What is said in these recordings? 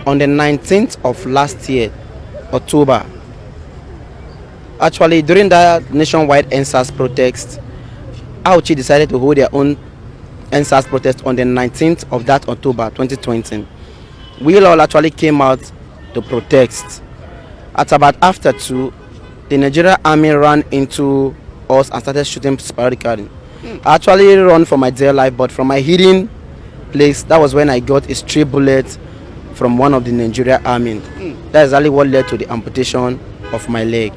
On the 19th of last year, October, actually during that nationwide EndSARS protest, Auchi decided to hold their own EndSARS protest on the 19th of that October 2020. We all actually came out to protest. At about after 2, the Nigerian army ran into us and started shooting sporadically. I actually ran for my dear life, but from my hidden place, that was when I got a stray bullet from one of the Nigerian army. That is exactly what led to the amputation of my leg.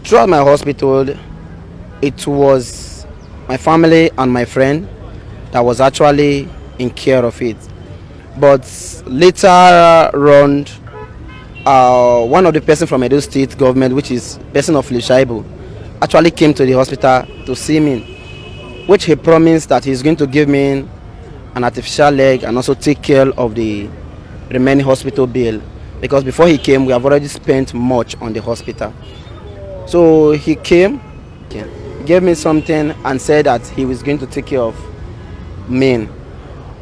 Throughout my hospital, it was my family and my friend that was actually in care of it. But later on, one of the person from Edo State government, which is person of Lishaibu, actually came to the hospital to see me, which he promised that he's going to give me an artificial leg and also take care of the remaining hospital bill, because before he came we have already spent much on the hospital. So he came, gave me something and said that he was going to take care of me.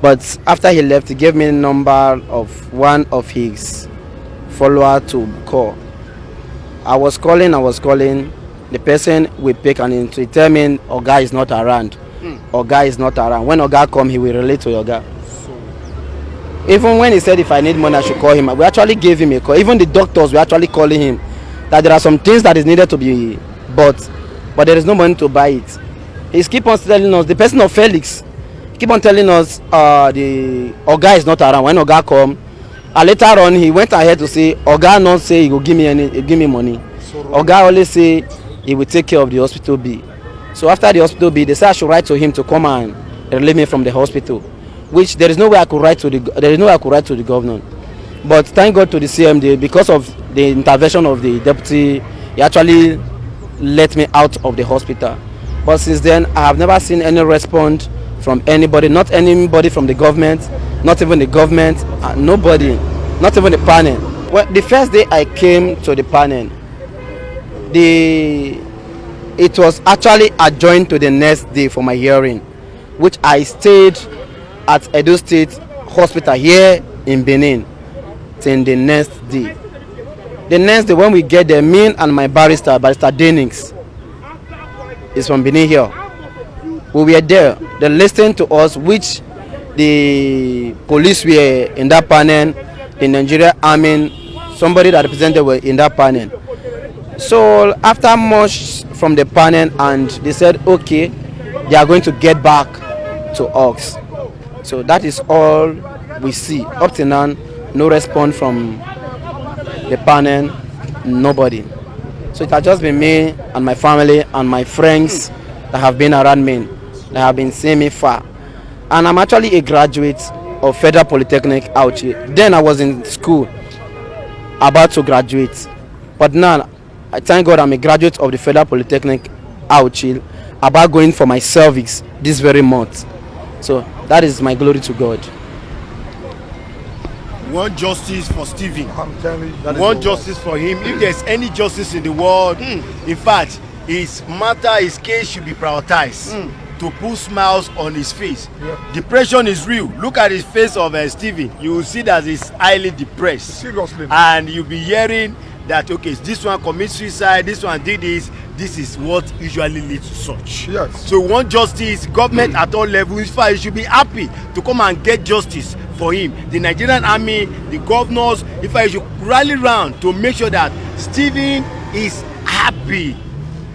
But after he left, he gave me a number of one of his followers to call. I was calling, the person will pick and he tell me Oga is not around. Oga is not around. When Oga come, he will relate to Oga. Even when he said if I need money, I should call him, we actually gave him a call. Even the doctors were actually calling him that there are some things that is needed to be bought, but there is no money to buy it. He keep on telling us, the person of Felix, keep on telling us the Oga is not around. When Oga come, later on he went ahead to say Oga not say he will give me money. Oga only say he will take care of the hospital bill. So after the hospital bill, they said I should write to him to come and relieve me from the hospital, which there is no way I could write to the governor. But thank God to the CMD, because of the intervention of the deputy, he actually let me out of the hospital. But since then, I have never seen any response from anybody, not anybody from the government, not even the government, nobody, not even the panel. Well, the first day I came to the panel, it was actually adjourned to the next day for my hearing, which I stayed at Edo State Hospital here in Benin till the next day. The next day when we get there, me and my barrister Denix, is from Benin here. We were there. They listened to us, which the police were in that panel, the Nigerian army, somebody that represented were in that panel. So after much from the panel, and they said okay, they are going to get back to us. So that is all we see. Up to now, no response from the panel, nobody. So it has just been me and my family and my friends that have been around me, that have been seeing me far. And I'm actually a graduate of Federal Polytechnic Auchi. Then I was in school, about to graduate. But now, I thank God I'm a graduate of the Federal Polytechnic Auchi, about going for my service this very month. So that is my glory to God. Want justice for Stephen. I'm telling you. Want justice for him. If there's any justice in the world, in fact, his case should be prioritized to put smiles on his face. Yeah. Depression is real. Look at his face of Stephen. You will see that he's highly depressed. Seriously. And you'll be hearing that, okay, this one commits suicide, this one did this. This is what usually leads to such. Yes. So we want justice, government at all levels. In fact, you should be happy to come and get justice for him. The Nigerian army, the governors, in fact, you should rally round to make sure that Stephen is happy.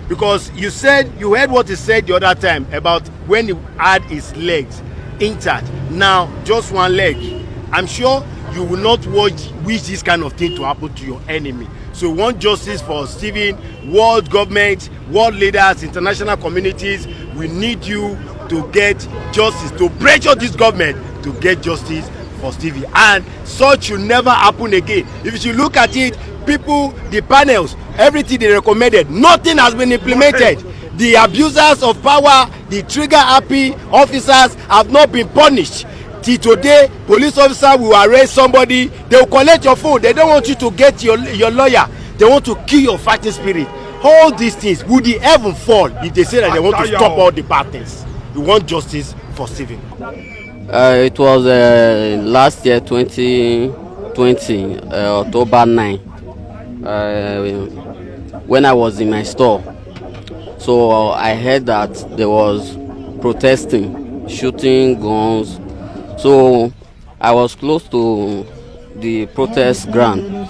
Because you heard what he said the other time about when he had his legs intact. Now, just one leg. I'm sure you will not wish this kind of thing to happen to your enemy. So we want justice for Stephen. World government, world leaders, international communities, we need you to get justice, to pressure this government to get justice for Stevie. And such should never happen again. If you look at it, people, the panels, everything they recommended, nothing has been implemented. The abusers of power, the trigger happy officers have not been punished. Till today, police officer will arrest somebody, they will collect your phone, they don't want you to get your lawyer, they want to kill your fighting spirit. All these things, would the heaven fall if they say that they want to stop all the bad things? We want justice for Stephen. It was last year, 2020, October 9, when I was in my store. So I heard that there was protesting, shooting guns. So I was close to the protest ground.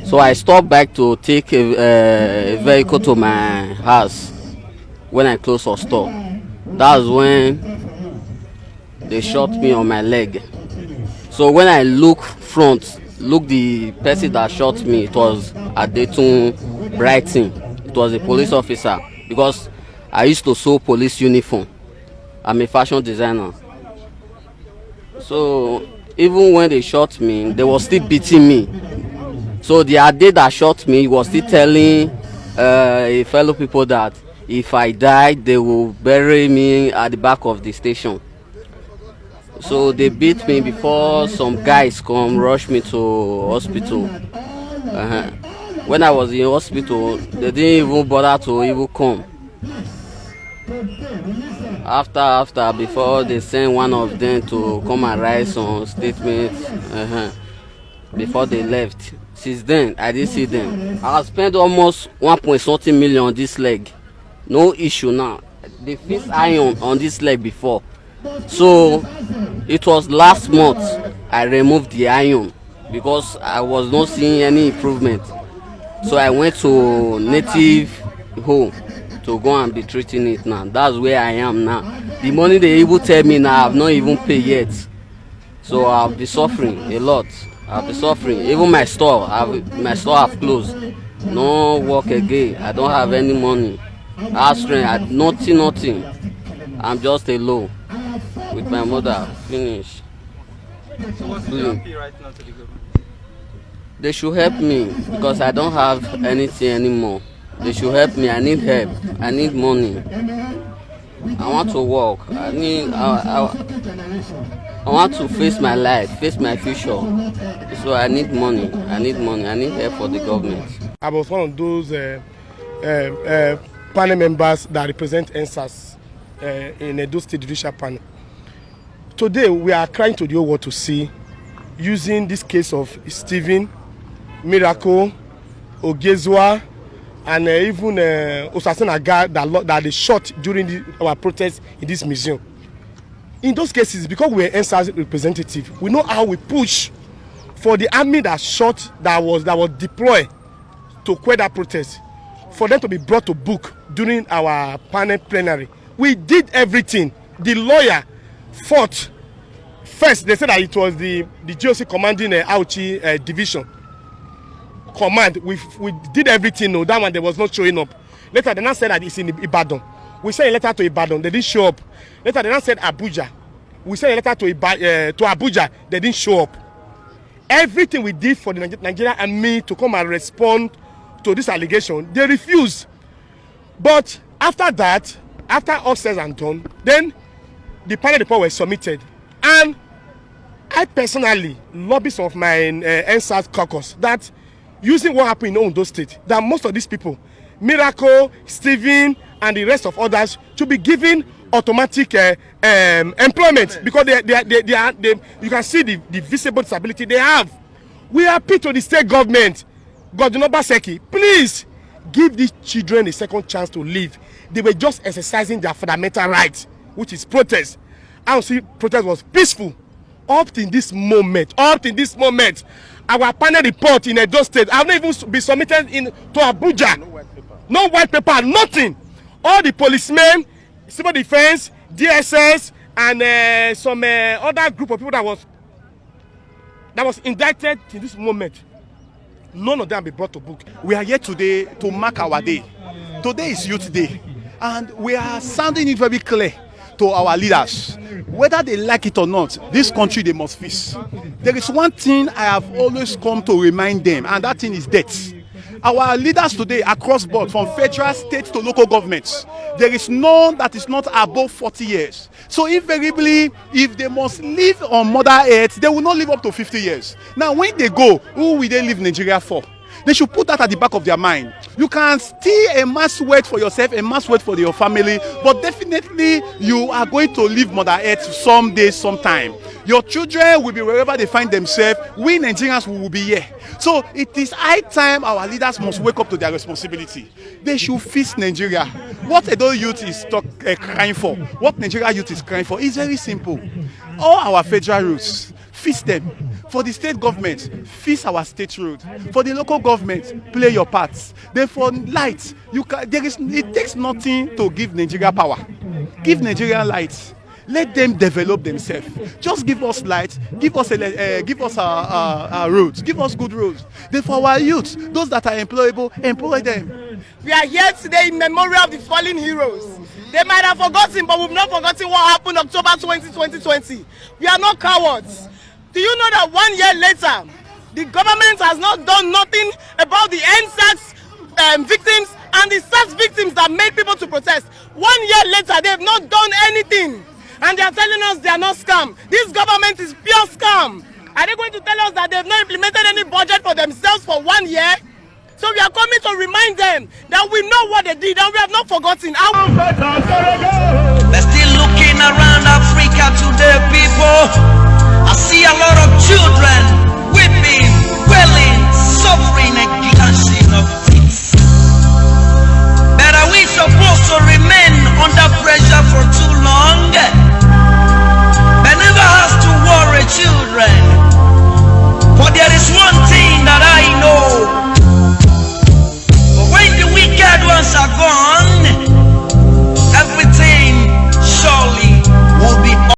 So I stopped back to take a vehicle to my house when I closed our store. That's when they shot me on my leg. So when I look the person that shot me, it was Adetun Brighton. It was a police officer, because I used to sew police uniform. I'm a fashion designer. So even when they shot me, they were still beating me. So the Ade that shot me was still telling a fellow people that if I die, they will bury me at the back of the station. So they beat me before some guys come rush me to hospital. When I was in hospital, they didn't even bother to even come. After, before they sent one of them to come and write some statements, before they left. Since then, I didn't see them. I spent almost 1.something million on this leg. No issue now. They fixed iron on this leg before. So it was last month I removed the iron because I was not seeing any improvement. So I went to native home to go and be treating it now. That's where I am now. The money they even tell me now, I've not even paid yet. So I'll be suffering a lot. I'll be suffering. Even my store have closed. No work again. I don't have any money. I have nothing. I'm just alone with my mother. Finish. So what's the appeal right now to the government? They should help me because I don't have anything anymore. They should help me. I need help. I need money. I want to work. I want to face my life, face my future. So I need money. I need help for the government. I was one of those panel members that represent ENDSARS in Edo State Judicial Panel. Today we are crying to the whole world to see, using this case of Stephen, Miracle, Ogezwa, and even Osasen Aga that they shot during our protest in this museum. In those cases, because we are ENDSARS representative, we know how we push for the army that was deployed to quell that protest, for them to be brought to book during our panel plenary. We did everything. The lawyer fought. First, they said that it was the GOC commanding Auchi division command. We did everything. No, that one they was not showing up. Later, they now said that it's in Ibadan. We sent a letter to Ibadan. They didn't show up. Later, they now said Abuja. We sent a letter to Abuja. They didn't show up. Everything we did for the Nigerian army to come and respond to this allegation, they refused. But after that, after all said and done, then the panel report was submitted, and I personally lobbied some of my EndSARS caucus that, using what happened in Ondo State, that most of these people, Miracle, Stephen, and the rest of others, to be given automatic employment, because they you can see the visible disability they have. We appeal to the state government, Godwin Obaseki, please give these children a second chance to live. They were just exercising their fundamental rights, which is protest. I see protest was peaceful up in this moment. Our panel report in Edo State have not even been submitted to Abuja. No white paper, nothing. All the policemen, civil defense, DSS, and some other group of people that was indicted in this moment, none of them be brought to book. We are here today to mark our day. Today is Youth Day, and we are sounding it very clear to our leaders. Whether they like it or not, this country, they must face. There is one thing I have always come to remind them, and that thing is debt. Our leaders today across board, from federal, state to local governments, there is none that is not above 40 years. So invariably, if they must live on Mother Earth, they will not live up to 50 years. Now, when they go, who will they leave Nigeria for? They should put that at the back of their mind. You can steal a mass wealth for yourself, a mass wealth for your family, but definitely you are going to leave Mother Earth someday, sometime. Your children will be wherever they find themselves. We Nigerians will be here. So it is high time our leaders must wake up to their responsibility. They should fix Nigeria. What Edo youth is crying for, what Nigeria youth is crying for is very simple. All our federal roads, fix them. For the state government, fix our state road. For the local government, play your parts. Then for light, it takes nothing to give Nigeria power. Give Nigeria light. Let them develop themselves. Just give us light, give us our roads, give us good roads. Then for our youth, those that are employable, employ them. We are here today in memory of the fallen heroes. They might have forgotten, but we've not forgotten what happened October 2020. We are not cowards. Do you know that 1 year later, the government has not done nothing about the EndSARS victims and the SARS victims that made people to protest? 1 year later, they have not done anything. And they are telling us they are not scam. This government is pure scam. Are they going to tell us that they have not implemented any budget for themselves for 1 year? So we are coming to remind them that we know what they did and we have not forgotten. They're still looking around Africa today, people.